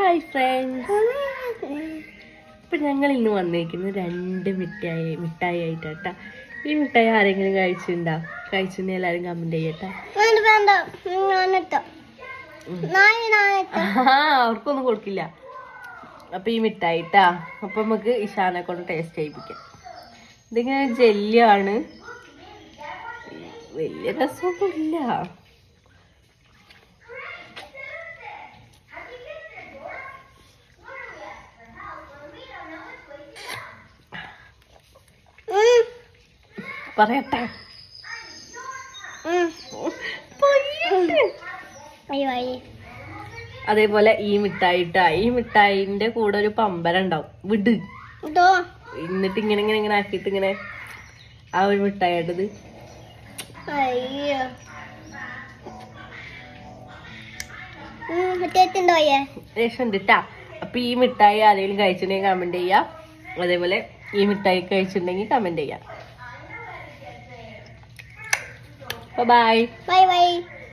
Hi friends. ഇപ്പം ഞങ്ങൾ ഇന്ന് വന്നിരിക്കുന്നത് 2 മിഠായി ആയിട്ടാ. ഈ മിഠായി ആരെങ്കിലും കഴിച്ചിട്ടുണ്ടെങ്കിൽ എല്ലാവരും കമന്റ് ചെയ്യട്ടെ. അവർക്കൊന്നും കൊടുക്കില്ല. അപ്പൊ ഈ മിഠായി ഇട്ടാ. അപ്പൊ നമുക്ക് ഇഷാനെ കൊണ്ട് ടേസ്റ്റ് ചെയ്യിപ്പിക്കാം. ഇതിങ്ങനെ ജെല്ലിയാണ്, വലിയ രസമൊന്നും ഇല്ല. പറയട്ടെ, അതേപോലെ ഈ മിഠായി ഇട്ടാ. ഈ മിഠായിന്റെ കൂടെ ഒരു പമ്പരം ഉണ്ടാവും, വിട്. എന്നിട്ട് ഇങ്ങനെ ഇങ്ങനെ ഇങ്ങനെ ആക്കിയിട്ട് ഇങ്ങനെ ആ ഒരു മിഠായി ആയിട്ടത്. രസമുണ്ട് ട്ടാ. അപ്പൊ ഈ മിഠായി ആരെങ്കിലും കഴിച്ചിട്ടുണ്ടെങ്കിൽ കമന്റ് ചെയ്യാ. അതേപോലെ ഈ മിഠായി കഴിച്ചിട്ടുണ്ടെങ്കിൽ കമന്റ് ചെയ്യാം. Bye bye.